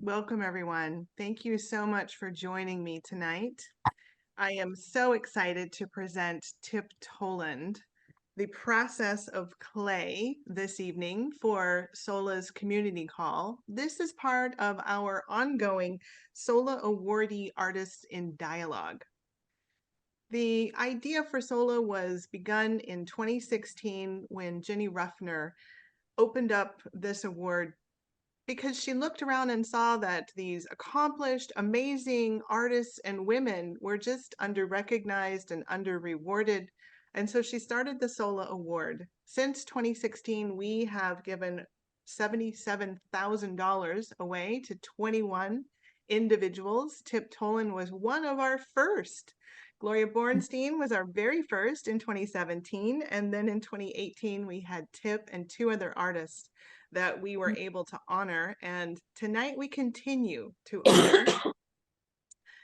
Welcome, everyone. Thank you so much for joining me tonight. I am so excited to present Tip Toland, the process of clay this evening for SOLA's community call. This is part of our ongoing SOLA Awardee Artists in Dialogue. The idea for SOLA was begun in 2016 when Jenny Ruffner opened up this award because she looked around and saw that these accomplished, amazing artists and women were just under-recognized and under-rewarded. And so she started the SOLA Award. Since 2016, we have given $77,000 away to 21 individuals. Tip Toland was one of our first. Gloria Borenstein was our very first in 2017. And then in 2018, we had Tip and two other artists that we were able to honor. And tonight we continue to honor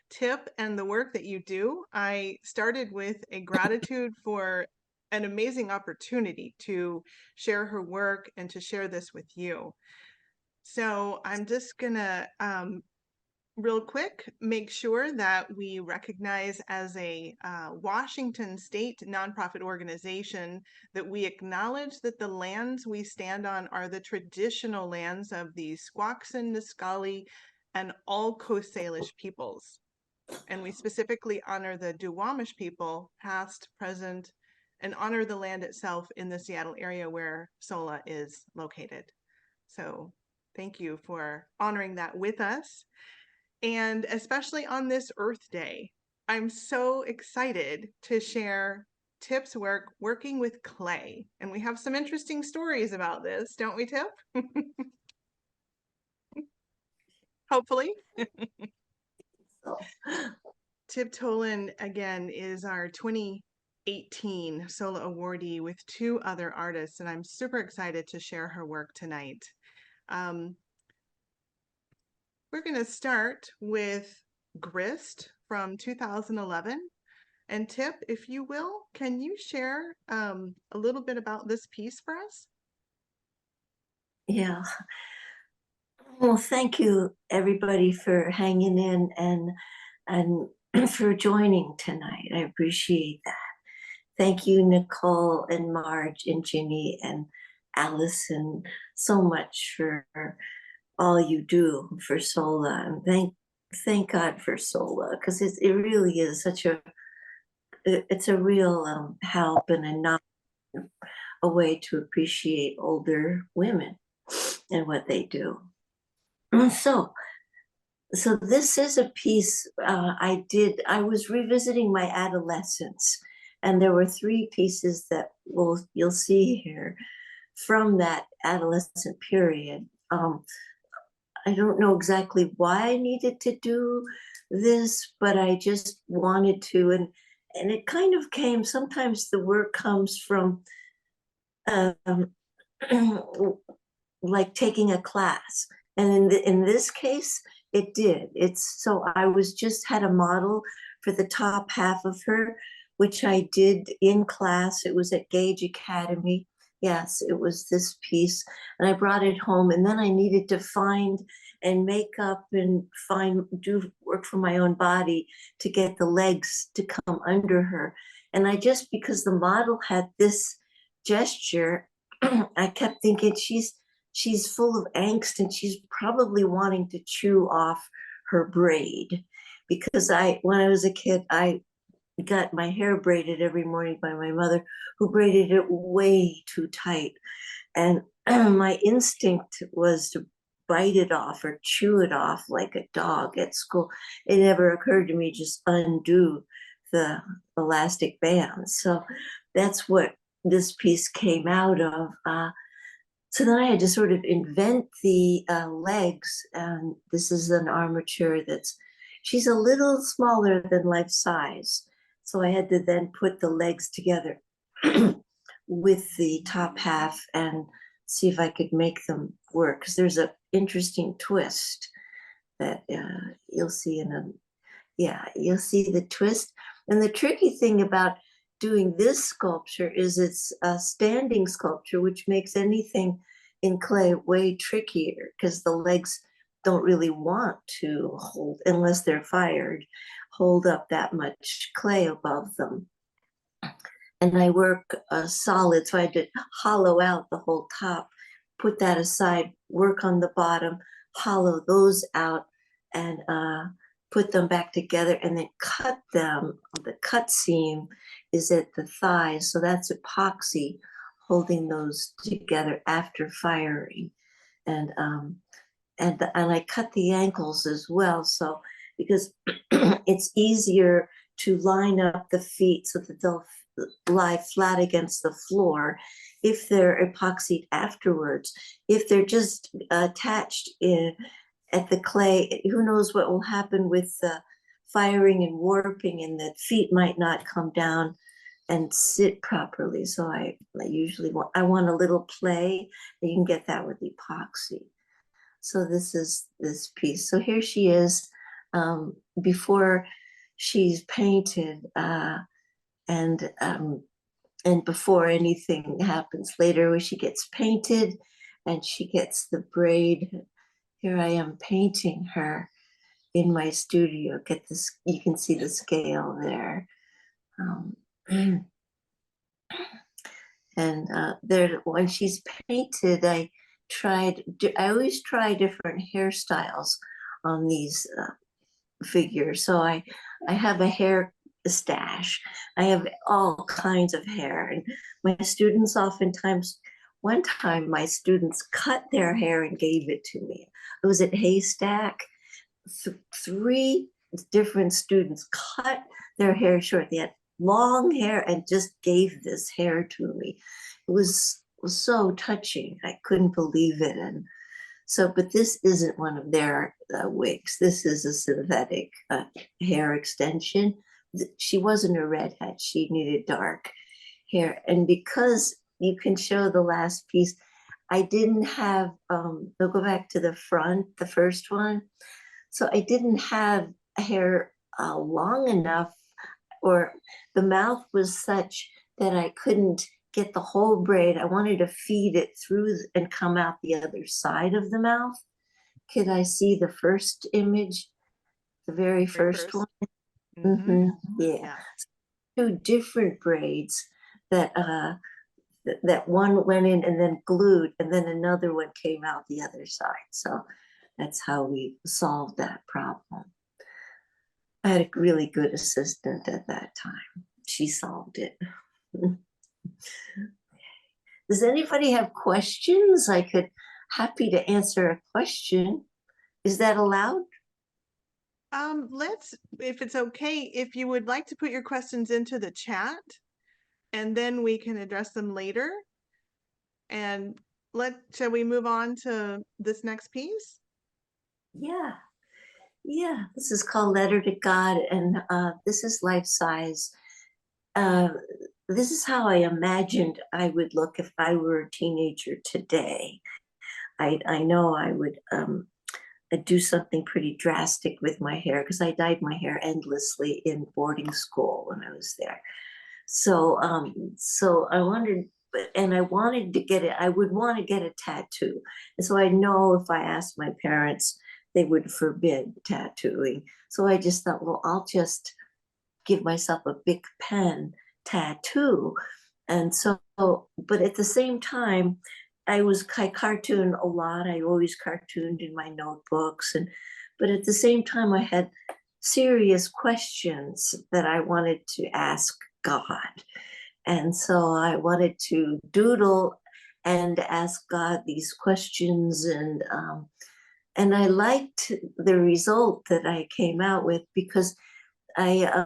Tip and the work that you do. I started with a gratitude for an amazing opportunity to share her work and to share this with you. So I'm just gonna real quick, make sure that we recognize as a Washington state nonprofit organization that we acknowledge that the lands we stand on are the traditional lands of the Squaxin, Nisqually, and all Coast Salish peoples. And we specifically honor the Duwamish people, past, present, and honor the land itself in the Seattle area where SOLA is located. So thank you for honoring that with us. And especially on this Earth Day, I'm so excited to share Tip's work working with clay. And we have some interesting stories about this, don't we, Tip? Hopefully. Tip Toland, again, is our 2018 SOLA awardee with two other artists, and I'm super excited to share her work tonight. We're going to start with Grist from 2011. And Tip, if you will, can you share a little bit about this piece for us? Yeah. Well, thank you everybody for hanging in and for joining tonight. I appreciate that. Thank you, Nicole and Marge and Ginny and Allison, so much for all you do for SOLA, and thank God for SOLA, because it really is such it's a real help and a way to appreciate older women and what they do. So this is a piece I was revisiting my adolescence, and there were three pieces that you'll see here from that adolescent period. I don't know exactly why I needed to do this, but I just wanted to, and it kind of came, sometimes the work comes from like taking a class. And in this case, it did. So I had a model for the top half of her, which I did in class. It was at Gage Academy. Yes, it was this piece, and I brought it home, and then I needed to find and make up and do work for my own body to get the legs to come under her. And because the model had this gesture, I kept thinking she's full of angst, and she's probably wanting to chew off her braid, because when I was a kid, I got my hair braided every morning by my mother, who braided it way too tight. And my instinct was to bite it off or chew it off like a dog at school. It never occurred to me just undo the elastic bands. So that's what this piece came out of. So then I had to sort of invent the legs. And this is an armature she's a little smaller than life size. So I had to then put the legs together with the top half and see if I could make them work. Because there's an interesting twist that you'll see you'll see the twist. And the tricky thing about doing this sculpture is it's a standing sculpture, which makes anything in clay way trickier, because the legs don't really want to hold, unless they're fired, hold up that much clay above them. And I work solid, so I had to hollow out the whole top, put that aside, work on the bottom, hollow those out, and put them back together, and then cut them. The cut seam is at the thighs, so that's epoxy holding those together after firing. And I cut the ankles as well, so because it's easier to line up the feet so that they'll lie flat against the floor if they're epoxied afterwards. If they're just attached at the clay, who knows what will happen with the firing and warping, and the feet might not come down and sit properly. So I usually want a little play, and you can get that with epoxy. So this is this piece. So here she is before she's painted, and before anything happens later, where she gets painted and she gets the braid. Here I am painting her in my studio. Get this, you can see the scale there. And there, when she's painted, I always try different hairstyles on these figures. So I have a hair stash. I have all kinds of hair, and my students oftentimes, one time my students cut their hair and gave it to me. It was at Haystack. Three different students cut their hair short. They had long hair and just gave this hair to me. It was so touching. I couldn't believe it. And so, but this isn't one of their wigs. This is a synthetic hair extension. She wasn't a redhead. She needed dark hair. And because you can show the last piece, I didn't have, we'll go back to the front, the first one. So I didn't have hair long enough, or the mouth was such that I couldn't get the whole braid. I wanted to feed it through and come out the other side of the mouth. Could I see the first image? The very first one? Mm-hmm. Yeah. Two different braids that that one went in and then glued, and then another one came out the other side. So that's how we solved that problem. I had a really good assistant at that time. She solved it. Does anybody have questions? I could happy to answer a question. Is that allowed? Let's, if it's okay, if you would like to put your questions into the chat, and then we can address them later. And shall we move on to this next piece? Yeah. Yeah, this is called Letter to God, and this is life size. This is how I imagined I would look if I were a teenager today. I know I would do something pretty drastic with my hair, because I dyed my hair endlessly in boarding school when I was there. So so I wondered, and I wanted to get it. I would want to get a tattoo, and so I know if I asked my parents, they would forbid tattooing. So I just thought, well, I'll just give myself a big pen tattoo. And so, but at the same time, I cartoon a lot. I always cartooned in my notebooks, but at the same time, I had serious questions that I wanted to ask God. And so I wanted to doodle and ask God these questions, and I liked the result that I came out with, because I've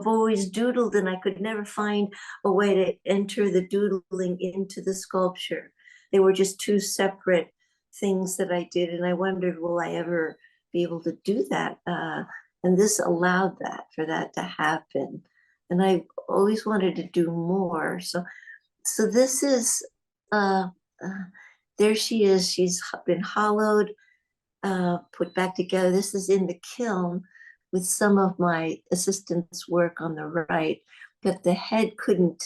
always doodled, and I could never find a way to enter the doodling into the sculpture. They were just two separate things that I did, and I wondered, will I ever be able to do that? And this allowed for that to happen. And I always wanted to do more. So this is, there she is. She's been hollowed, put back together. This is in the kiln with some of my assistant's work on the right, but the head couldn't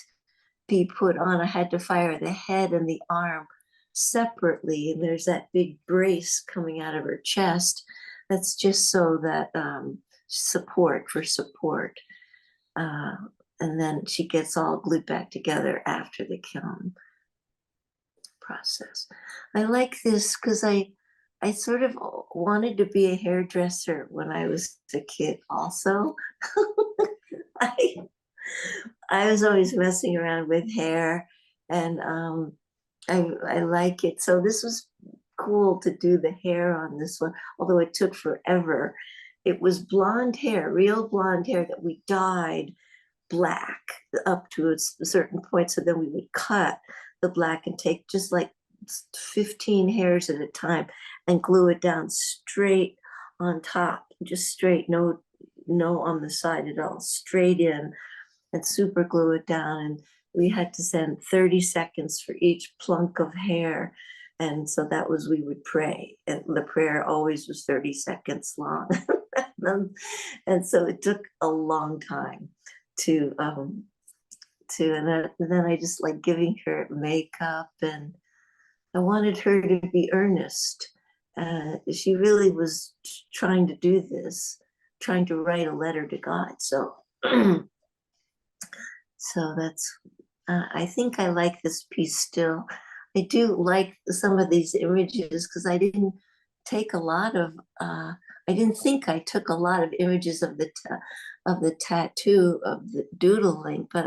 be put on. I had to fire the head and the arm separately, and there's that big brace coming out of her chest. That's just so that support for support. And then she gets all glued back together after the kiln process. I like this because I sort of wanted to be a hairdresser when I was a kid also. I, I was always messing around with hair, and I like it. So this was cool to do the hair on this one, although it took forever. It was blonde hair, real blonde hair that we dyed black up to a certain point. So then we would cut the black and take just like 15 hairs at a time and glue it down straight on top, just straight, no on the side at all, straight in, and super glue it down. And we had to send 30 seconds for each plunk of hair. And so that was, we would pray, and the prayer always was 30 seconds long. And so it took a long time to and then I just like giving her makeup, and I wanted her to be earnest. She really was trying to do this, trying to write a letter to God. So so that's I think I like this piece still. I do like some of these images because I didn't take a lot of I didn't think I took a lot of images of the tattoo, of the doodling, but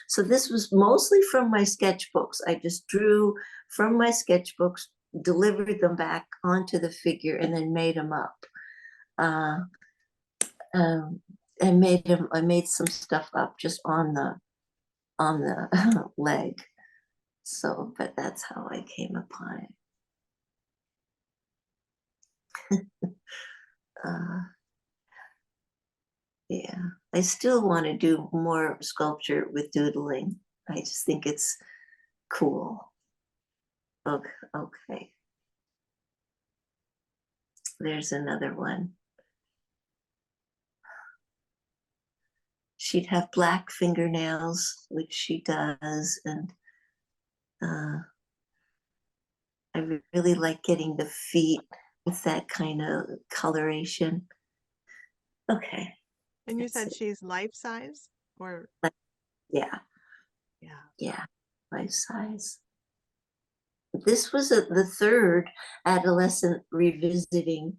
so this was mostly from my sketchbooks. I just drew from my sketchbooks, delivered them back onto the figure, and then made them up. And I made some stuff up just on the leg. So, but that's how I came upon it. Yeah, I still want to do more sculpture with doodling. I just think it's cool. Okay. There's another one. She'd have black fingernails, which she does, and I really like getting the feet with that kind of coloration. Okay. And you said she's life size, or yeah, yeah, life size. This was the third adolescent revisiting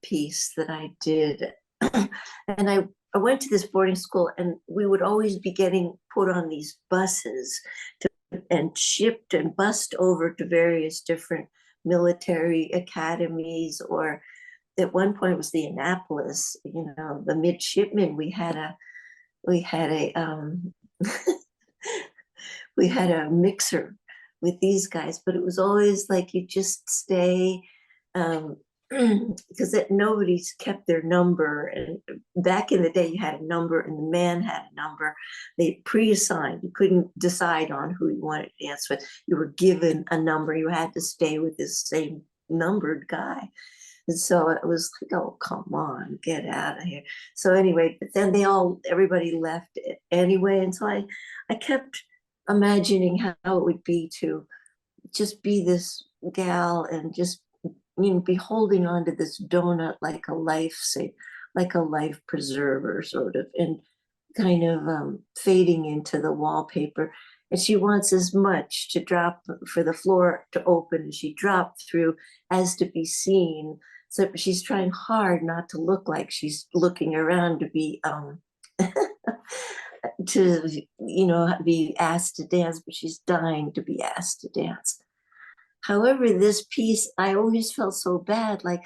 piece that I did. And I went to this boarding school, and we would always be getting put on these buses and shipped and bussed over to various different military academies, or at one point it was the Annapolis, the midshipmen. We had a we had a mixer with these guys, but it was always like you just stay because nobody's kept their number. And back in the day, you had a number and the man had a number. They pre-assigned. You couldn't decide on who you wanted to dance with. You were given a number. You had to stay with this same numbered guy. And so it was like, oh, come on, get out of here. So anyway, but then everybody left anyway. And so I kept imagining how it would be to just be this gal and just be holding on to this donut like a life preserver sort of, and kind of fading into the wallpaper. And she wants as much to drop for the floor to open as she dropped through as to be seen. So she's trying hard not to look like she's looking around to be to be asked to dance, but she's dying to be asked to dance. However, this piece, I always felt so bad, like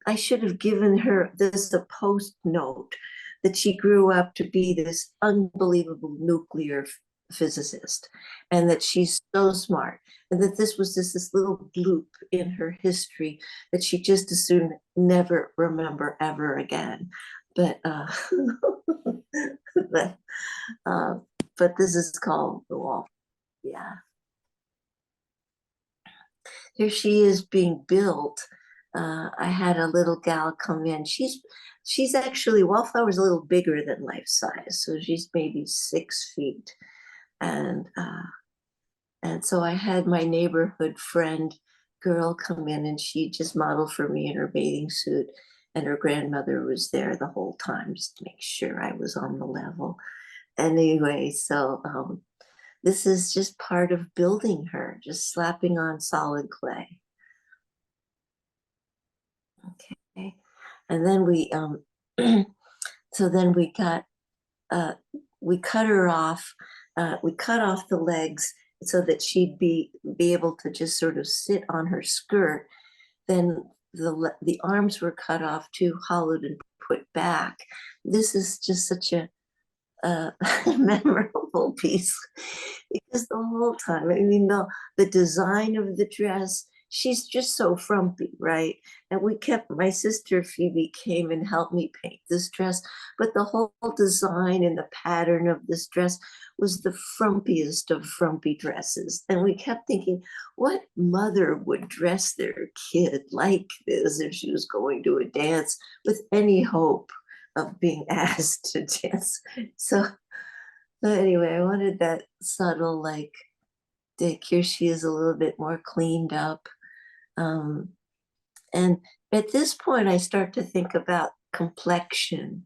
I should have given her this a post note that she grew up to be this unbelievable nuclear physicist, and that she's so smart, and that this was just this little bloop in her history that she just as soon never remember ever again. But but this is called The Wall. Yeah. Here she is being built. I had a little gal come in. She's actually, Wallflower's a little bigger than life size, so she's maybe 6 feet, and And so I had my neighborhood friend girl come in, and she just modeled for me in her bathing suit. And her grandmother was there the whole time just to make sure I was on the level. Anyway, so this is just part of building her, just slapping on solid clay. Okay. And then we, so then we got, we cut her off, we cut off the legs so that she'd be able to just sort of sit on her skirt. Then the arms were cut off too, hollowed and put back. This is just such a memorable piece because the whole time, I mean, the design of the dress, she's just so frumpy, right? And my sister Phoebe came and helped me paint this dress, but the whole design and the pattern of this dress was the frumpiest of frumpy dresses. And we kept thinking, what mother would dress their kid like this if she was going to a dance with any hope of being asked to dance? So anyway, I wanted that subtle, like, Dick, here she is a little bit more cleaned up. And at this point, I start to think about complexion.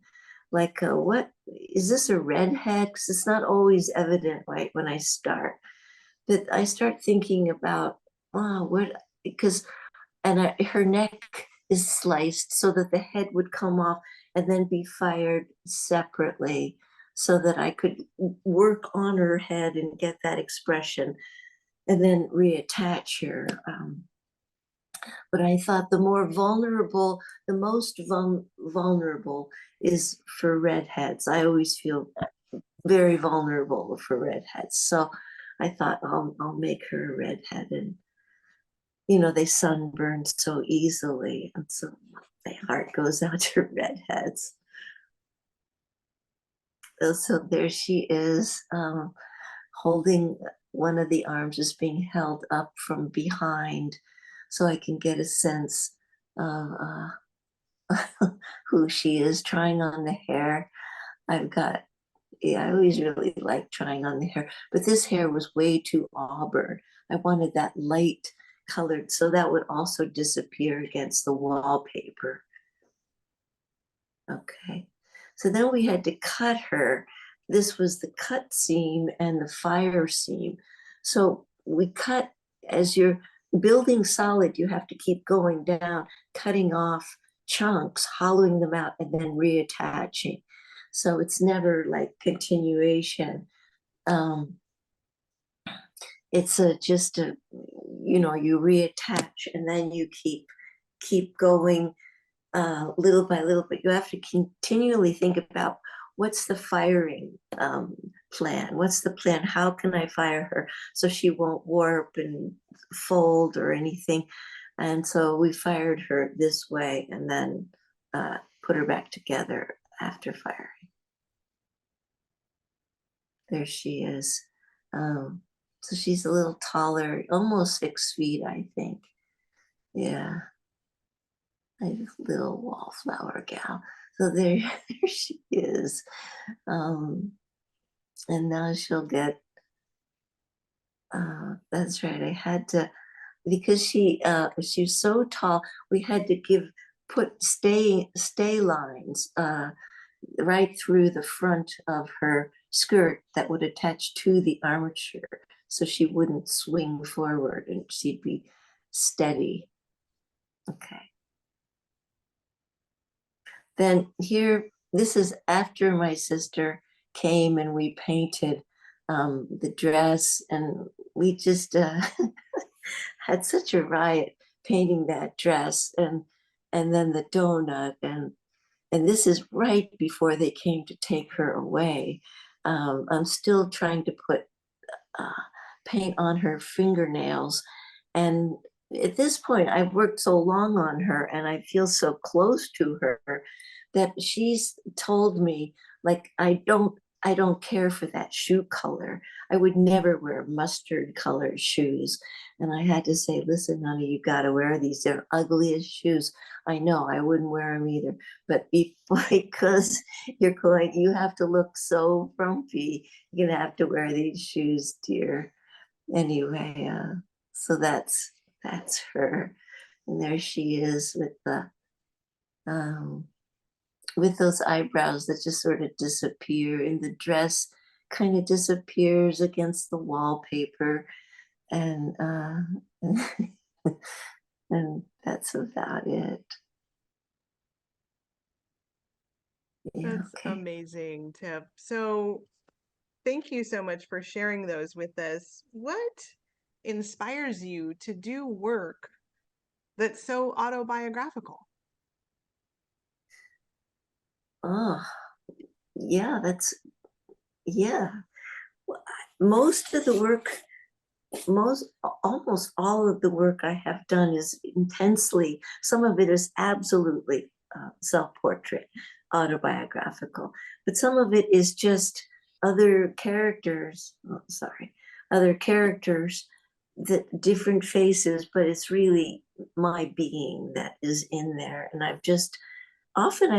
Like, what is this, a redhead? Because it's not always evident, right, when I start. But I start thinking about, oh, what, because, and her neck is sliced so that the head would come off and then be fired separately so that I could work on her head and get that expression and then reattach her. But I thought the most vulnerable is for redheads. I always feel very vulnerable for redheads. So I thought I'll make her a redhead, and they sunburn so easily, and so my heart goes out to redheads. So there she is, holding one of the arms is being held up from behind, so I can get a sense of who she is. Trying on the hair. I always really like trying on the hair, but this hair was way too auburn. I wanted that light colored, so that would also disappear against the wallpaper. Okay, so then we had to cut her. This was the cut seam and the fire seam. So we cut, as you're building solid, you have to keep going down, cutting off chunks, hollowing them out, and then reattaching. So it's never like continuation. It's just you reattach and then you keep going little by little, but you have to continually think about what's the firing plan? What's the plan? How can I fire her so she won't warp and fold or anything? And so we fired her this way and then put her back together after firing. There she is. So she's a little taller, almost 6 feet, I think. Yeah. A little wallflower gal. So there she is. And now she'll get, that's right. I had to, because she's so tall, we had to put stay lines right through the front of her skirt that would attach to the armature, so she wouldn't swing forward and she'd be steady. Okay. Then here, this is after my sister came and we painted the dress, and we just had such a riot painting that dress, and then the donut, and this is right before they came to take her away. I'm still trying to put paint on her fingernails, and at this point I've worked so long on her and I feel so close to her that she's told me, like, I don't care for that shoe color. I would never wear mustard colored shoes. And I had to say, listen, honey, you got to wear these. They're ugliest shoes. I know, I wouldn't wear them either. But because you have to look so frumpy, you're going to have to wear these shoes, dear. anyway, so that's her. And there she is with those eyebrows that just sort of disappear, and the dress kind of disappears against the wallpaper, and and that's about it. Yeah, That's okay. amazing, Tip. So thank you so much for sharing those with us. What inspires you to do work that's so autobiographical? Oh, yeah, yeah. Most of the work, almost all of the work I have done is intensely, some of it is absolutely self-portrait, autobiographical, but some of it is just other characters, other characters, that different faces, but it's really my being that is in there. And I've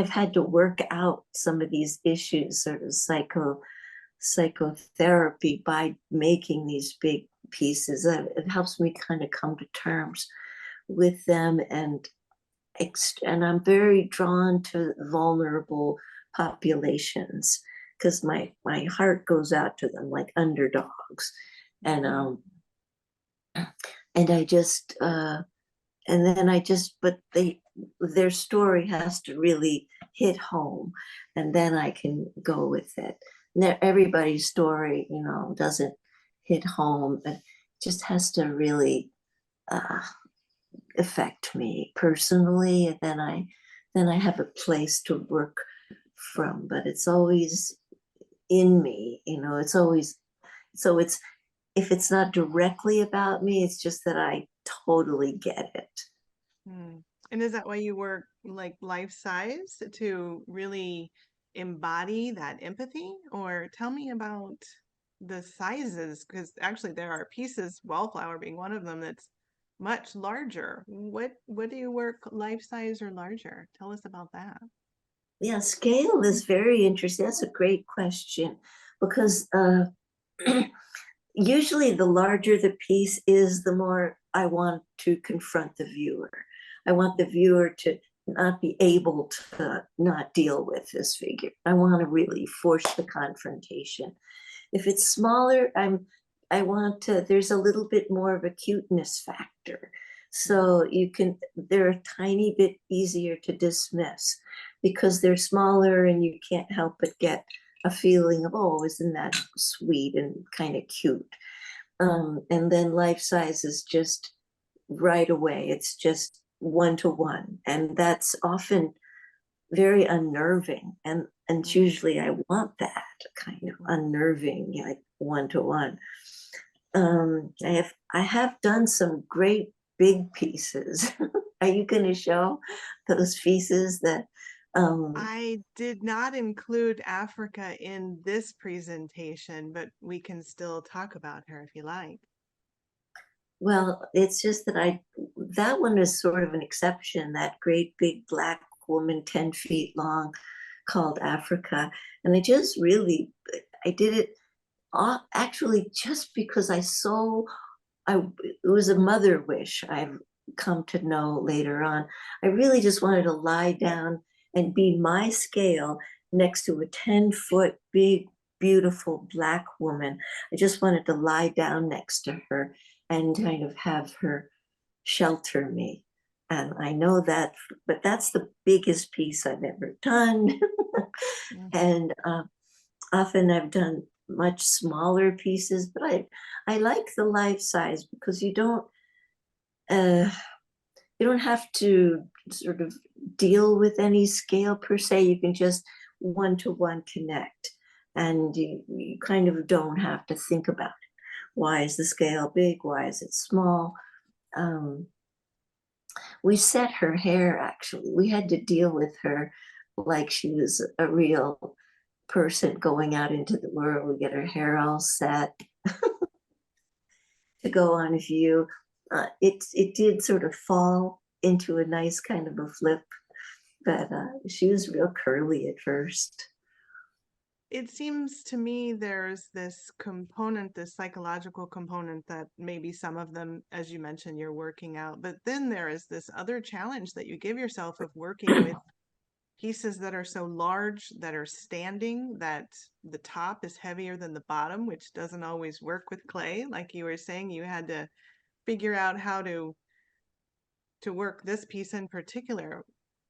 had to work out some of these issues, sort of psychotherapy, by making these big pieces. It helps me kind of come to terms with them, and I'm very drawn to vulnerable populations, because my heart goes out to them like underdogs, and and I just and then I just but their story has to really hit home, and then I can go with it. Everybody's story, doesn't hit home. It just has to really uh, affect me personally, and then I have a place to work from. But it's always in me, it's always, so it's, if it's not directly about me, it's just that I totally get it. Hmm. And is that why you work like life size to really embody that empathy? Or tell me about the sizes, because actually there are pieces, Wallflower being one of them, that's much larger. What do you work, life size or larger? Tell us about that. Yeah, scale is very interesting. That's a great question, because usually the larger the piece is, the more I want to confront the viewer. I want the viewer to not be able to not deal with this figure. I want to really force the confrontation. If it's smaller, I want to, there's a little bit more of a cuteness factor. So they're a tiny bit easier to dismiss because they're smaller, and you can't help but get a feeling of, oh, isn't that sweet and kind of cute? And then life size is just right away. It's just one to one. And that's often very unnerving. And usually I want that kind of unnerving, like one to one. I have done some great big pieces. Are you going to show those pieces that I did not include Africa in this presentation, but we can still talk about her if you like. well, it's just that that one is sort of an exception, that great big black woman, 10 feet long, called Africa. And I did it actually just because it was a mother wish, I've come to know later on. I really just wanted to lie down and be my scale next to a 10-foot big, beautiful black woman. I just wanted to lie down next to her and kind of have her shelter me. And I know that, but that's the biggest piece I've ever done. Mhm. And often I've done much smaller pieces, but I like the life size, because uh, you don't have to sort of deal with any scale per se. You can just one to one connect, and you kind of don't have to think about it. Why is the scale big? Why is it small? Um, we set her hair, actually. We had to deal with her like she was a real person going out into the world. We get her hair all set to go on view. It did sort of fall into a nice kind of a flip, but she was real curly at first. it seems to me there's this component, this psychological component that maybe some of them, as you mentioned, you're working out. But then there is this other challenge that you give yourself of working with pieces that are so large, that are standing, that the top is heavier than the bottom, which doesn't always work with clay. Like you were saying, you had to figure out how to work this piece in particular.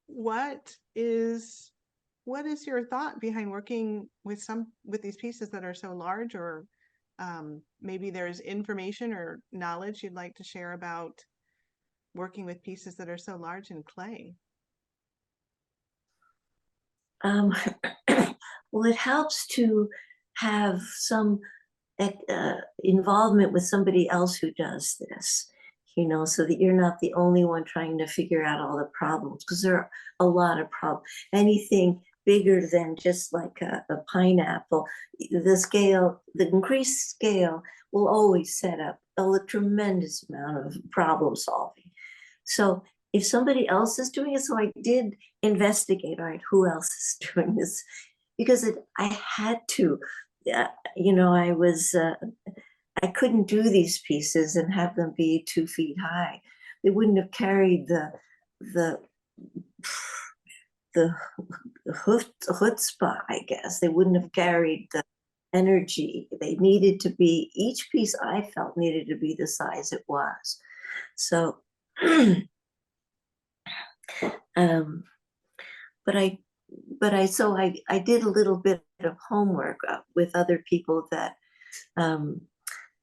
What is what is your thought behind working with these pieces that are so large, or maybe there's information or knowledge you'd like to share about working with pieces that are so large in clay? Um, well, it helps to have some involvement with somebody else who does this, so that you're not the only one trying to figure out all the problems, because there are a lot of problems. Anything bigger than just like a pineapple, the increased scale will always set up a tremendous amount of problem solving. So if somebody else is doing it, so I did investigate, all right, who else is doing this? Because I had to, I couldn't do these pieces and have them be 2 feet high. They wouldn't have carried the the chutzpah, I guess. They wouldn't have carried the energy. They needed to be, each piece I felt needed to be the size it was. So, um, but I did a little bit of homework with other people that um,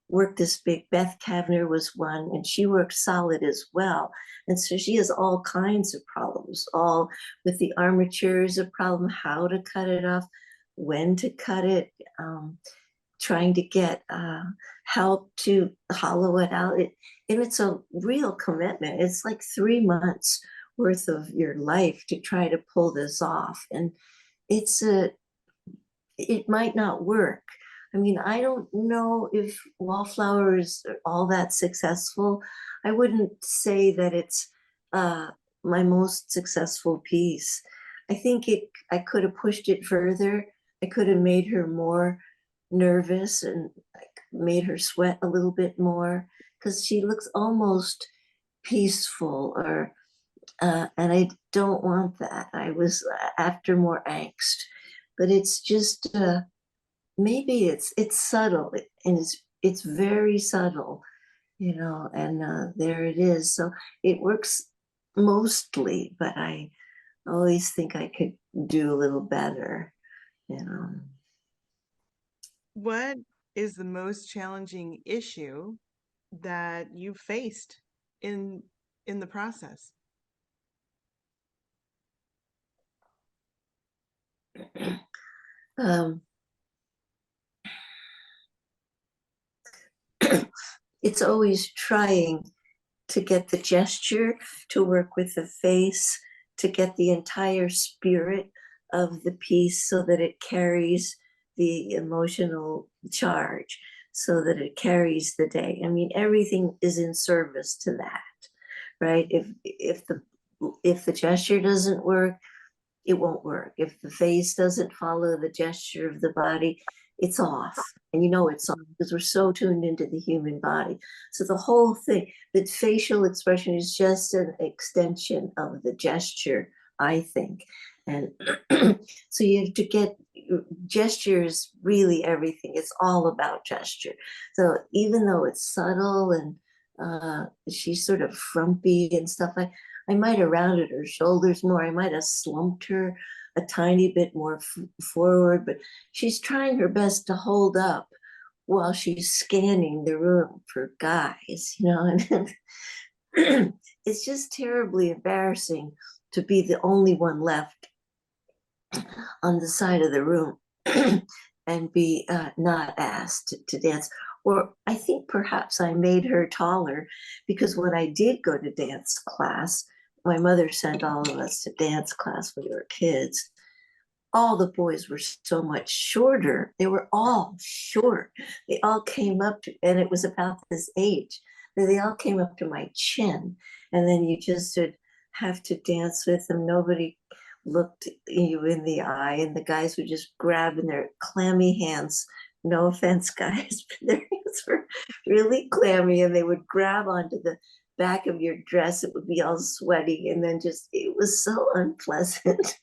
worked this big. Beth Kavner was one, and she worked solid as well. And so she has all kinds of problems, all with the armature is a problem, how to cut it off, when to cut it, trying to get help to hollow it out. And it's a real commitment. It's like 3 months worth of your life to try to pull this off. And it might not work. I mean, I don't know if Wallflower is all that successful. I wouldn't say that it's my most successful piece. I think I could have pushed it further. I could have made her more nervous and like made her sweat a little bit more, because she looks almost peaceful, and I don't want that. I was after more angst, but it's just maybe it's subtle, and it's very subtle, and there it is. So it works mostly, but I always think I could do a little better, you know. What is the most challenging issue that you faced in the process? um, it's always trying to get the gesture to work with the face, to get the entire spirit of the piece so that it carries the emotional charge, so that it carries the day. I mean, everything is in service to that, right? If the gesture doesn't work, it won't work. If the face doesn't follow the gesture of the body, it's off. And it's off because we're so tuned into the human body. So the whole thing, the facial expression is just an extension of the gesture, I think. And so you have to get gestures, really everything. It's all about gesture. So even though it's subtle and she's sort of frumpy and stuff, I might have rounded her shoulders more. I might have slumped her a tiny bit more forward, but she's trying her best to hold up while she's scanning the room for guys, and it's just terribly embarrassing to be the only one left on the side of the room and be not asked to dance. Or I think perhaps I made her taller, because when I did go to dance class, my mother sent all of us to dance class when we were kids. All the boys were so much shorter. They were all short. They all came up to, and it was about this age, they all came up to my chin. And then you just would have to dance with them. Nobody looked you in the eye, and the guys would just grab in their clammy hands. No offense, guys, but their hands were really clammy, and they would grab onto the back of your dress. It would be all sweaty, and then just, it was so unpleasant.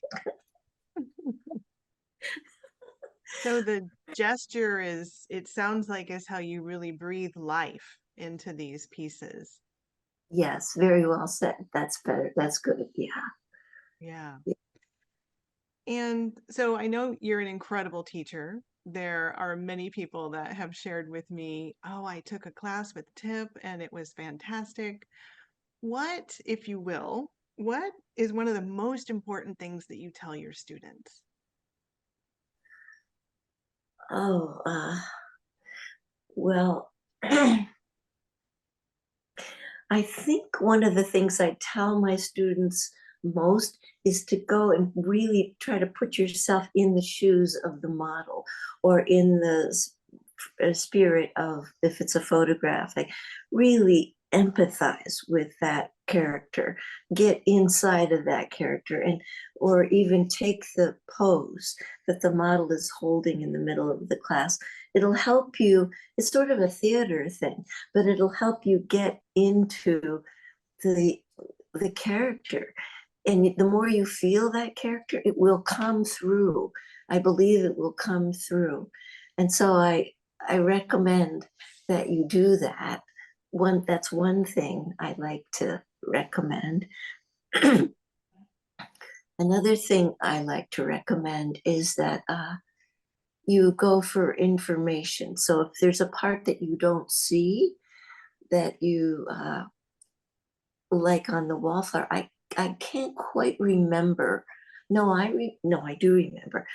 So the gesture is, it sounds like, is how you really breathe life into these pieces. Yes, very well said. That's better. That's good. Yeah. Yeah. And so I know you're an incredible teacher. There are many people that have shared with me, oh, I took a class with Tip and it was fantastic. What, if you will, what is one of the most important things that you tell your students? Oh, well, I think one of the things I tell my students most is to go and really try to put yourself in the shoes of the model, or in the spirit of, if it's a photograph, like really empathize with that character, get inside of that character, and or even take the pose that the model is holding in the middle of the class. It'll help you. It's sort of a theater thing, but it'll help you get into the the character. And the more you feel that character, it will come through. I believe it will come through. And so I recommend that you do that. That's one thing I like to recommend. Another thing I like to recommend is that you go for information. So if there's a part that you don't see, that you like on the Wallflower, I can't quite remember. No, no, I do remember.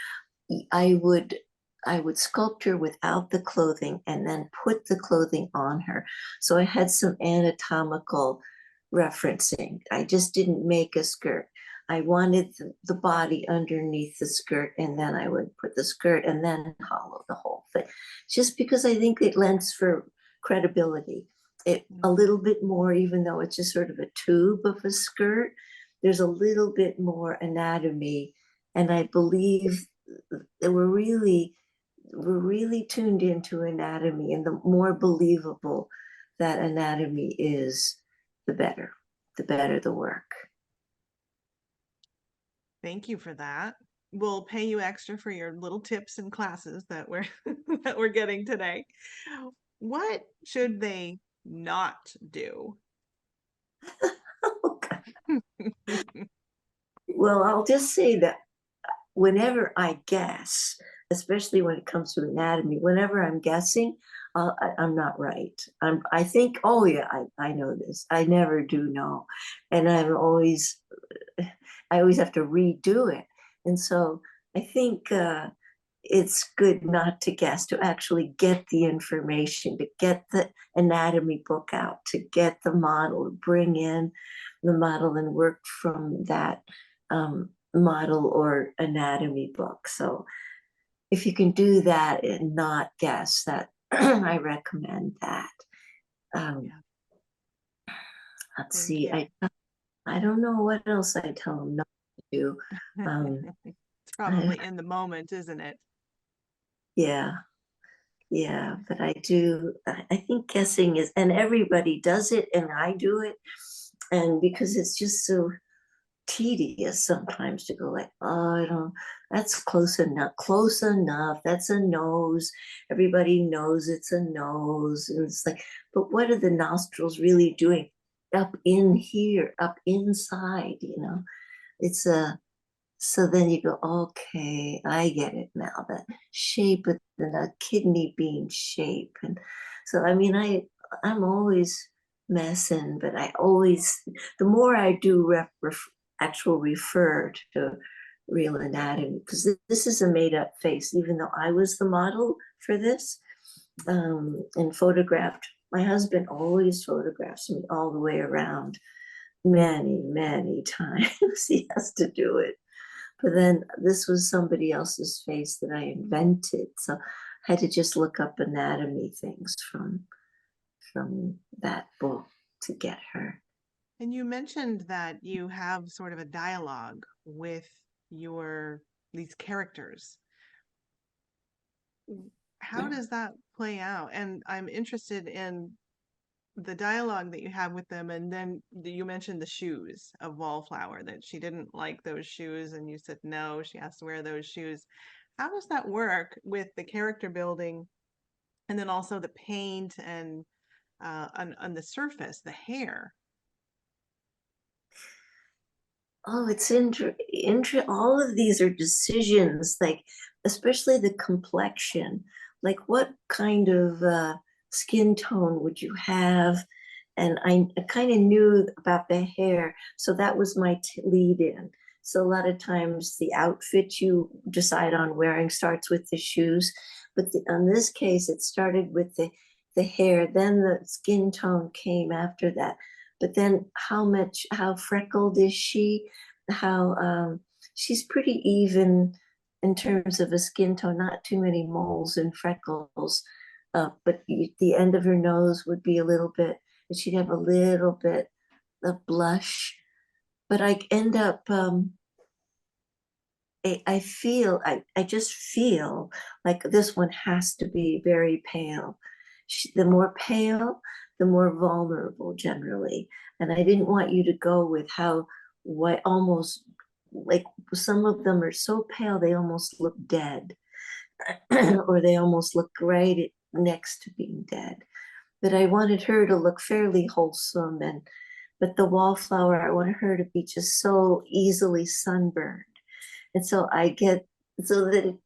I would sculpt her without the clothing and then put the clothing on her. So I had some anatomical referencing. I just didn't make a skirt. I wanted the body underneath the skirt, and then I would put the skirt and then hollow the whole thing. Just because I think it lends for credibility. It a little bit more, even though it's just sort of a tube of a skirt, there's a little bit more anatomy. And I believe that we're really tuned into anatomy, and the more believable that anatomy is, the better the work. Thank you for that. We'll pay you extra for your little tips and classes that we're that we're getting today. What should they not do? Well, I'll just say that whenever I guess, especially when it comes to anatomy, whenever I'm guessing, I'm not right. I think, oh yeah, I know this. I never do know. And I always have to redo it. And so I think it's good not to guess, to actually get the information, to get the anatomy book out, to get the model, bring in the model and work from that model or anatomy book. So if you can do that and not guess, that I recommend that. Um, let's Thank see. you. I don't know what else I tell them not to do. It's I, probably in the moment, isn't it? yeah, yeah, but I do. I think guessing is, and everybody does it, and I do it, and because it's just so tedious sometimes to go like, oh, I don't, that's close enough, that's a nose, everybody knows it's a nose, and it's like, but what are the nostrils really doing up in here, up inside, it's a, so then you go, okay, I get it now, that shape of the kidney bean shape. And so I mean, I'm always messing, but I always, the more I do actual refer to real anatomy, because this is a made up face, even though I was the model for this, and photographed. My husband always photographs me all the way around. Many times he has to do it. But then this was somebody else's face that I invented. So I had to just look up anatomy things from that book to get her. And you mentioned that you have sort of a dialogue with these characters. How does that play out? And I'm interested in the dialogue that you have with them. And then you mentioned the shoes of Wallflower, that she didn't like those shoes, and you said no, she has to wear those shoes. How does that work with the character building, and then also the paint and on the surface, the hair? Oh, it's all of these are decisions, like especially the complexion, like what kind of skin tone would you have? And I kind of knew about the hair, so that was my lead in. So a lot of times the outfit you decide on wearing starts with the shoes, but on this case, it started with the hair, then the skin tone came after that. But then how freckled is she? How she's pretty even in terms of a skin tone, not too many moles and freckles. But the end of her nose would be a little bit, and she'd have a little bit of blush. But I end up, I just feel like this one has to be very pale. The more pale, the more vulnerable generally. And I didn't want you to go with how white, almost like some of them are so pale they almost look dead, or they almost look right next to being dead. But I wanted her to look fairly wholesome, and but the Wallflower, I wanted her to be just so easily sunburned. And so I get so that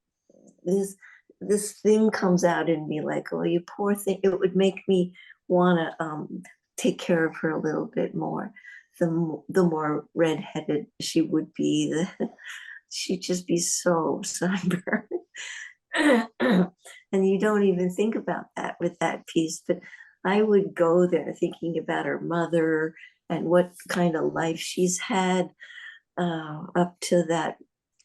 this this thing comes out in me like, oh, you poor thing. It would make me want to take care of her a little bit more. The more redheaded she would be, she'd just be so sunburned. And you don't even think about that with that piece, but I would go there thinking about her mother and what kind of life she's had up to that,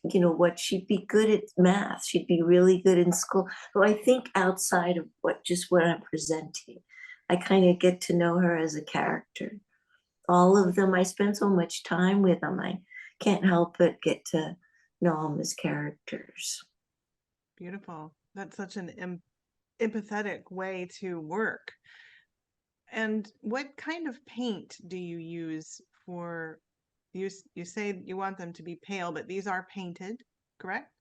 what she'd be good at math, she'd be really good in school. So I think outside of what I'm presenting, I kind of get to know her as a character. All of them, I spend so much time with them, I can't help but get to know them as characters. Beautiful. That's such an empathetic way to work. And what kind of paint do you use for you say you want them to be pale, but these are painted, correct?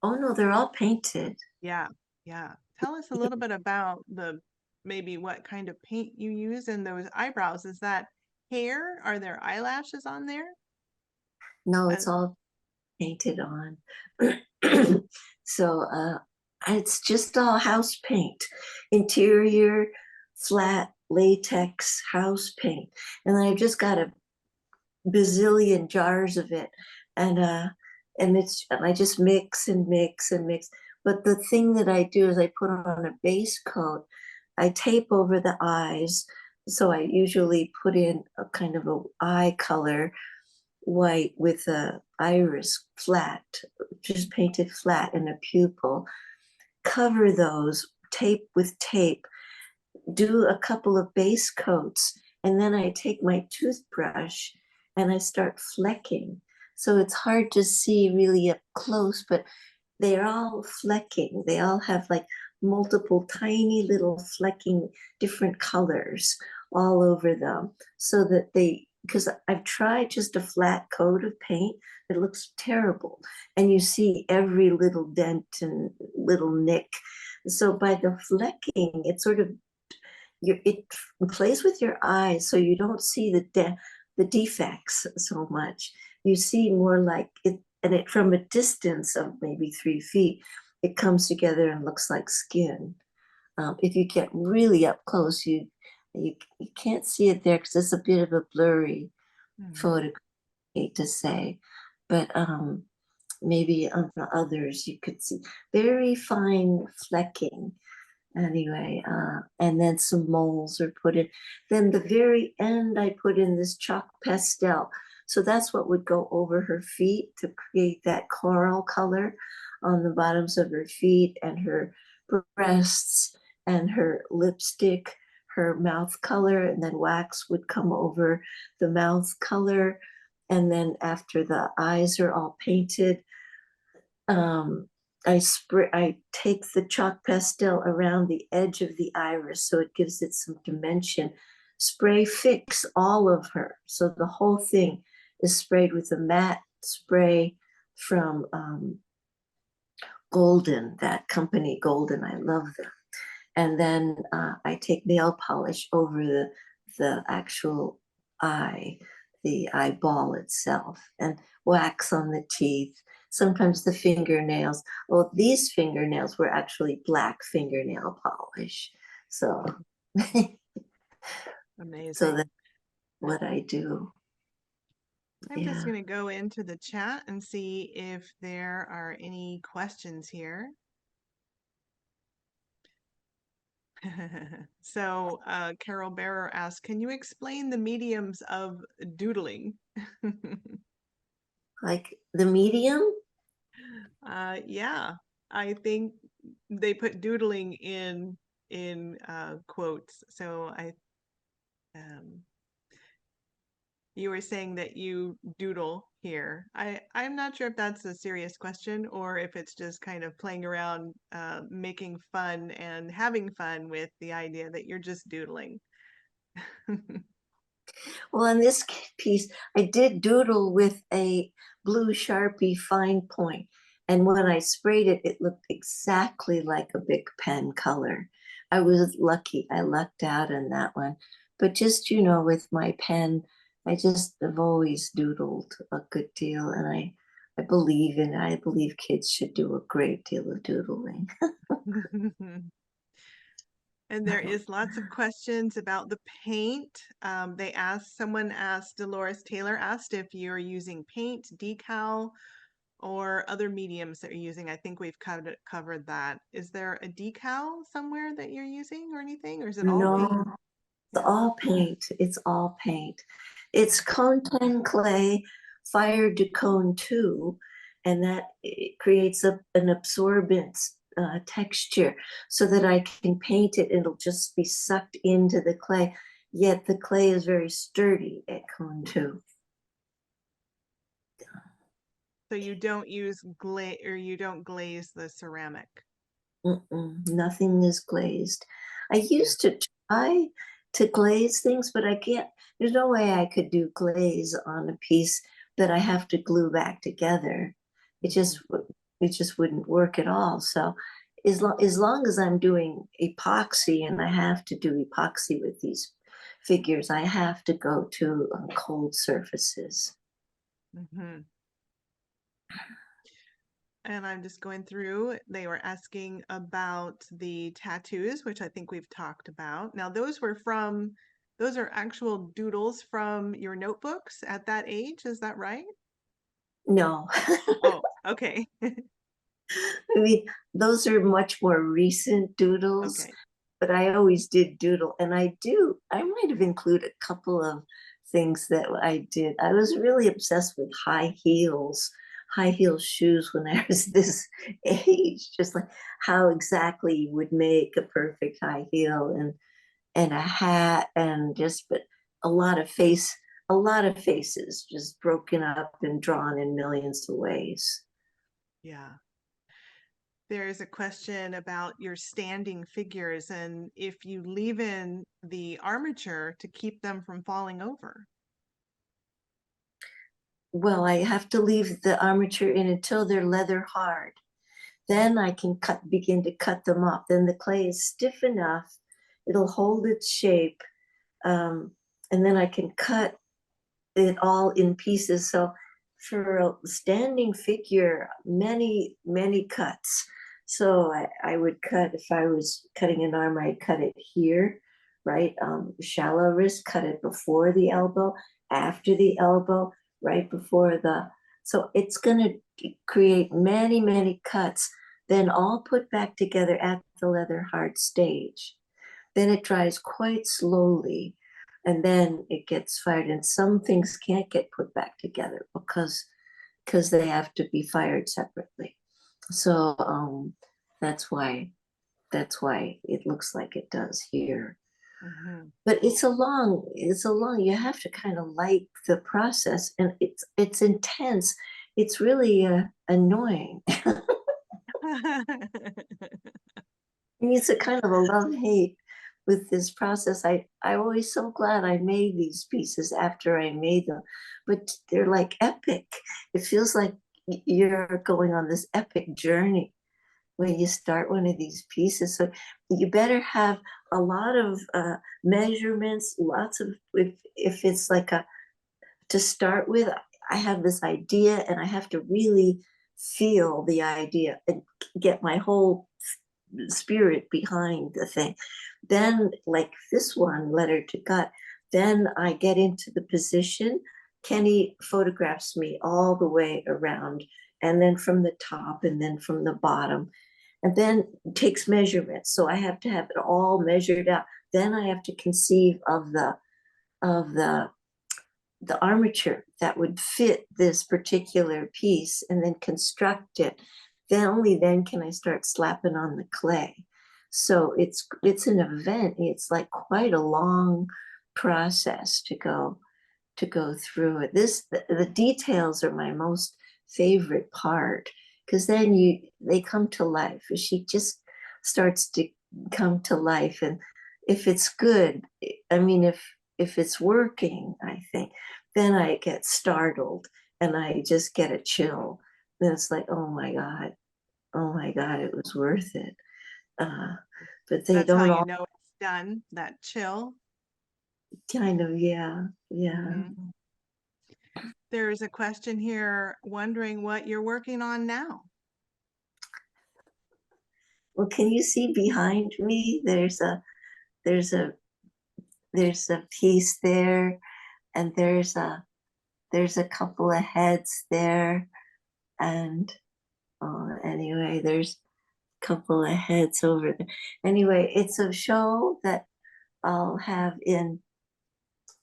Oh no, they're all painted. Yeah, yeah. Tell us a little bit about the maybe what kind of paint you use in those eyebrows. Is that hair? Are there eyelashes on there? No, Uh, it's all painted on. So it's just all house paint, interior flat latex house paint. And I've just got a bazillion jars of it. And I just mix and mix and mix. But the thing that I do is I put on a base coat. I tape over the eyes. So I usually put in a kind of a eye color white with a iris flat, just painted flat, and a pupil. Cover those, tape with tape, do a couple of base coats, and then I take my toothbrush and I start flecking. So it's hard to see really up close, but they're all flecking. They all have like multiple tiny little flecking, different colors all over them, so that because I've tried just a flat coat of paint, it looks terrible. And you see every little dent and little nick. So by the flecking, it sort of, it plays with your eyes, so you don't see the defects so much. You see more like it, and it from a distance of maybe 3 feet, it comes together and looks like skin. If you get really up close, you can't see it there because it's a bit of a blurry mhm. photograph, I hate to say, but maybe on the others you could see very fine flecking. Anyway, and then some moles are put in. Then the very end, I put in this chalk pastel. So that's what would go over her feet to create that coral color on the bottoms of her feet and her breasts and her lipstick, her mouth color, and then wax would come over the mouth color. And then after the eyes are all painted, I take the chalk pastel around the edge of the iris so it gives it some dimension. Spray fix all of her. So the whole thing is sprayed with a matte spray from Golden, that company Golden. I love them. And then I take nail polish over the actual eye, the eyeball itself, and wax on the teeth, sometimes the fingernails. Well, these fingernails were actually black fingernail polish. So, so Amazing. that's what I do. I'm just Yeah. going to go into the chat and see if there are any questions here. So Carol Barrer asked, can you explain the mediums of doodling? Like the medium? Yeah, I think they put doodling in quotes. So you were saying that you doodle here. I'm not sure if that's a serious question or if it's just kind of playing around, making fun and having fun with the idea that you're just doodling. Well, in this piece, I did doodle with a blue Sharpie fine point. And when I sprayed it, it looked exactly like a big pen color. I was lucky. I lucked out in that one. But just, with my pen, I just have always doodled a good deal. And I believe in it. I believe kids should do a great deal of doodling. And there is lots of questions about the paint. Someone asked, Dolores Taylor asked if you're using paint, decal, or other mediums that you're using. I think we've covered that. Is there a decal somewhere that you're using or anything, or is it all paint? No, it's Yeah. all paint. It's all paint. It's cone 10 clay fired to cone 2, and that creates an absorbent texture so that I can paint it and it'll just be sucked into the clay. Yet the clay is very sturdy at cone 2. So you don't use glaze, or you don't glaze the ceramic. Nothing is glazed. I Yeah. used to try to glaze things, but I can't. There's no way I could do glaze on a piece that I have to glue back together. It just it just wouldn't work at all. So as long as I'm doing epoxy and I have to do epoxy with these figures, I have to go to cold surfaces. Mm-hmm. And I'm just going through, they were asking about the tattoos, which I think we've talked about. Now, those are actual doodles from your notebooks at that age, is that right? No. Oh, okay. I mean, those are much more recent doodles, Okay. but I always did doodle. And I might have included a couple of things that I did. I was really obsessed with high heel shoes when I was this age, just like how exactly you would make a perfect high heel and a hat and but a lot of faces just broken up and drawn in millions of ways. Yeah. There's a question about your standing figures and if you leave in the armature to keep them from falling over. Well, I have to leave the armature in until they're leather hard. Then I can begin to cut them off. Then the clay is stiff enough, it'll hold its shape, and then I can cut it all in pieces. So for a standing figure, many cuts. So I would cut, if I was cutting an arm, I'd cut it here, right? Shallow wrist, cut it before the elbow, after the elbow, right before so it's going to create many cuts, then all put back together at the leather hard stage. Then it dries quite slowly and then it gets fired. And some things can't get put back together because they have to be fired separately. So that's why it looks like it does here. Mhm. But you have to kind of like the process, and it's intense. It's really annoying. It's a kind of a love-hate with this process. I'm always so glad I made these pieces after I made them, but they're like epic. It feels like you're going on this epic journey when you start one of these pieces. So you better have a lot of measurements, lots of, if it's like a, to start with, I have this idea and I have to really feel the idea and get my whole spirit behind the thing. Then, like this one, Letter to God, then I get into the position. Kenny photographs me all the way around, and then from the top, and then from the bottom, and then takes measurements. So I have to have it all measured out. Then I have to conceive of the armature that would fit this particular piece and then construct it. Then only then can I start slapping on the clay. So it's an event. It's like quite a long process to go through it. The details are my most favorite part, because then they come to life. She just starts to come to life, and if it's good, I mean, if it's working, I think, then I get startled and I just get a chill. Then it's like, oh my God, it was worth it. Uh, but they That's how don't you all know it's done, that chill. kind of, yeah, yeah. Mhm. There's a question here wondering what you're working on now. Well, can you see behind me? There's a there's a piece there, and there's a couple of heads there, and anyway, there's a couple of heads over there. Anyway, it's a show that I'll have in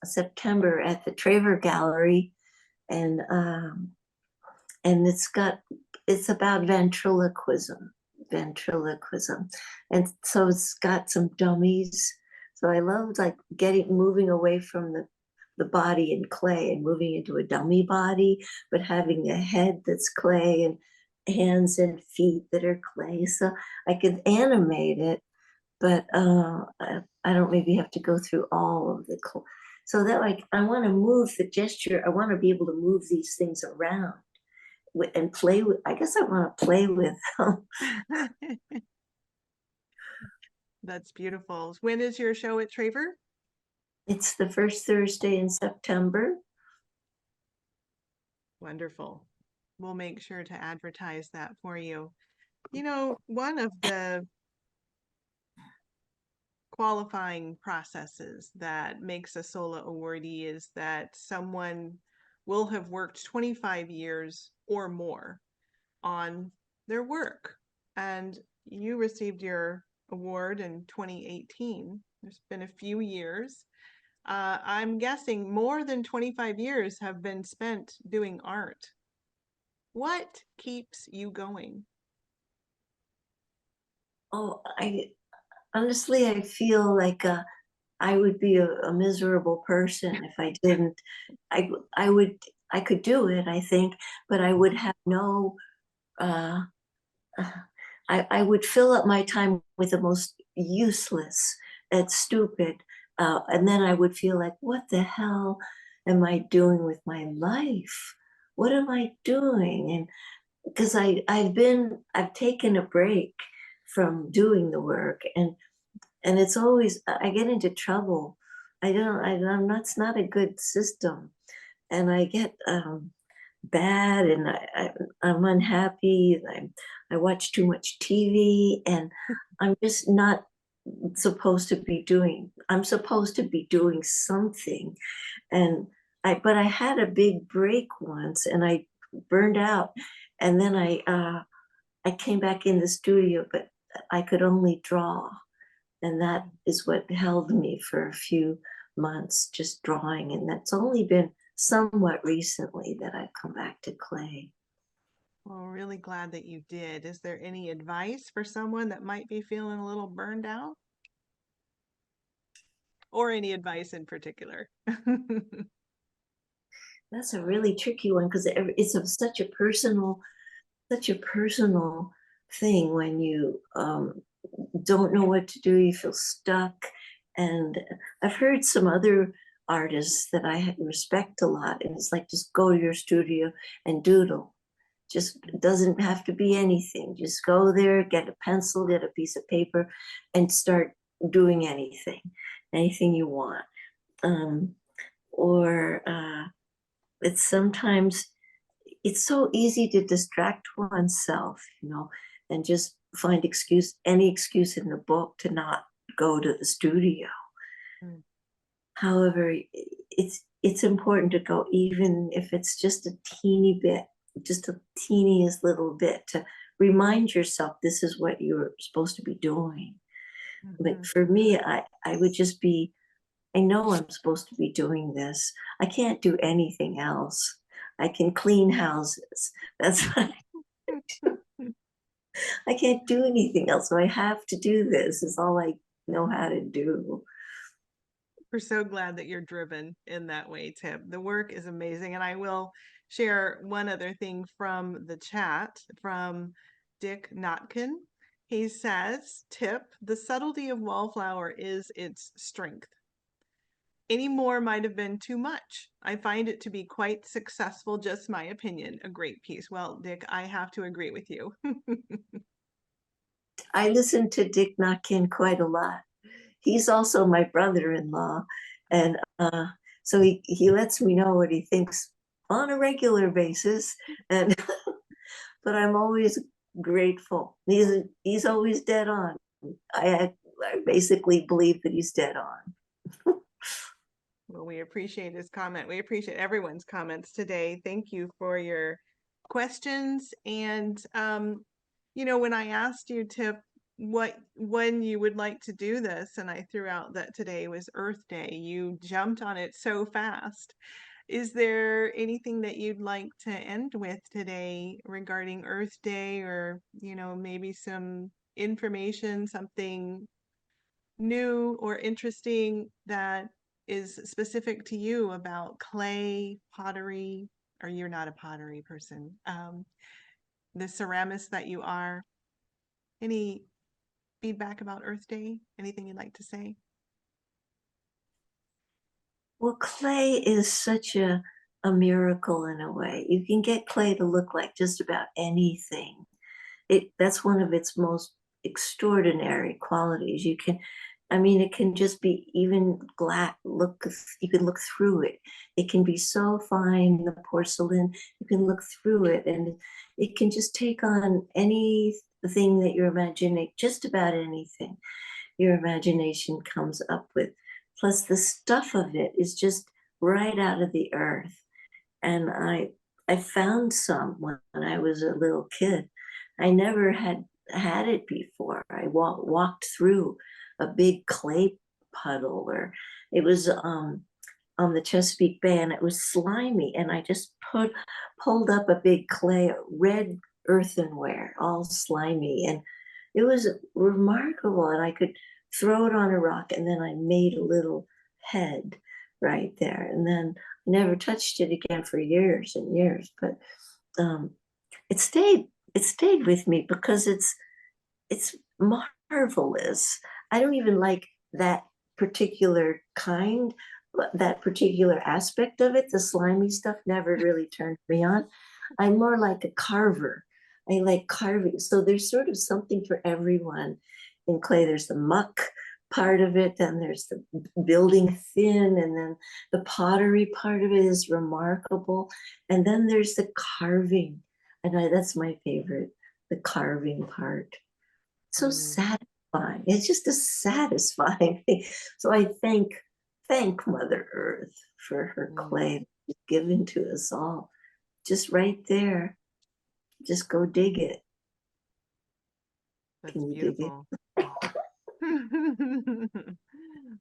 September at the Traver Gallery, and and it's about ventriloquism, and so it's got some dummies. So I love like moving away from the body and clay and moving into a dummy body, but having a head that's clay and hands and feet that are clay. So I could animate it, but I don't maybe have to go through all of the so that like I want to move the gesture. I want to be able to move these things around and play with. I guess I want to play with them. That's beautiful. When is your show at Traver? It's the first Thursday in September. Wonderful. We'll make sure to advertise that for you. You know, one of the qualifying processes that makes a SOLA awardee is that someone will have worked 25 years or more on their work. And you received your award in 2018. There's been a few years. I'm guessing more than 25 years have been spent doing art. What keeps you going? Oh, I honestly, I feel like I would be a miserable person if I didn't. I I would I could do it, I think, but I would have no. Uh, I would fill up my time with the most useless and stupid, and then I would feel like, what the hell am I doing with my life? What am I doing? And because I've taken a break from doing the work, and it's always I get into trouble. I'm not. It's not a good system, and I get bad, and I'm unhappy. I watch too much TV, and I'm just not supposed to be doing. I'm supposed to be doing something, and but I had a big break once, and I burned out, and then I came back in the studio, but I could only draw, and that is what held me for a few months, just drawing. And that's only been somewhat recently that I've come back to clay. Well, really glad that you did. Is there any advice for someone that might be feeling a little burned out? or any advice in particular. That's a really tricky one because it's such a personal thing when you don't know what to do, you feel stuck. And I've heard some other artists that I respect a lot, and it's like, just go to your studio and doodle. Just, it doesn't have to be anything. Just go there, get a pencil, get a piece of paper, and start doing anything you want. Or it's sometimes, it's so easy to distract oneself, and just find any excuse in the book to not go to the studio. Mm. However, it's important to go, even if it's just a teeny bit, just a teeniest little bit, to remind yourself this is what you're supposed to be doing. But for me, I would just be, I know I'm supposed to be doing this. I can't do anything else. I can clean houses. That's what I can't do anything else. So I have to do this. Is all I know how to do. We're so glad that you're driven in that way, Tip. The work is amazing. And I will share one other thing from the chat from Dick Notkin. He says, Tip, the subtlety of Wallflower is its strength. Any more might have been too much. I find it to be quite successful, just my opinion. A great piece. Well, Dick, I have to agree with you. I listen to Dick Notkin quite a lot. He's also my brother-in-law, and so he lets me know what he thinks on a regular basis, and but I'm always grateful. He's always dead on. I basically believe that he's dead on. Well, we appreciate his comment. We appreciate everyone's comments today. Thank you for your questions. And, when I asked you, Tip, when you would like to do this, and I threw out that today was Earth Day, you jumped on it so fast. Is there anything that you'd like to end with today regarding Earth Day, or, maybe some information, something new or interesting that is specific to you about clay, pottery, or you're not a pottery person, the ceramist that you are? Any feedback about Earth Day? Anything you'd like to say? Well, clay is such a miracle in a way. You can get clay to look like just about anything. That's one of its most extraordinary qualities. It can just be even glass. You can look through it. It can be so fine, the porcelain, you can look through it, and it can just take on anything that you're imagining, just about anything your imagination comes up with. Plus, the stuff of it is just right out of the earth. And I found some when I was a little kid. I never had it before. I walked through a big clay puddle, or it was on the Chesapeake Bay, and it was slimy. And I just pulled up a big clay, red earthenware, all slimy, and it was remarkable. And I could throw it on a rock, and then I made a little head right there, and then never touched it again for years and years. But it stayed with me because it's marvelous. I don't even like that particular aspect of it. The slimy stuff never really turned me on. I'm more like a carver. I like carving. So there's sort of something for everyone in clay. There's the muck part of it, then there's the building thin, and then the pottery part of it is remarkable, and then there's the carving, and that's my favorite, the carving part. So satisfying. It's just a satisfying thing. So I thank Mother Earth for her clay given to us all, just right there. Just go dig it. That's Can you beautiful. dig it?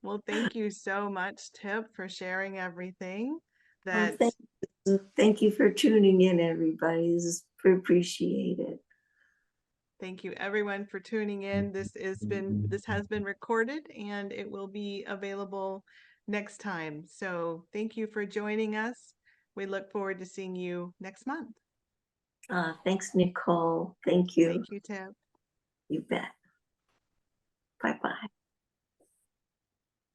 Well, thank you so much, Tip, for sharing everything. Oh, thank you for tuning in, everybody. This is appreciated. Thank you everyone for tuning in. This has been recorded and it will be available next time. So thank you for joining us. We look forward to seeing you next month. Thanks, Nicole. Thank you. Thank you, Tip. You bet.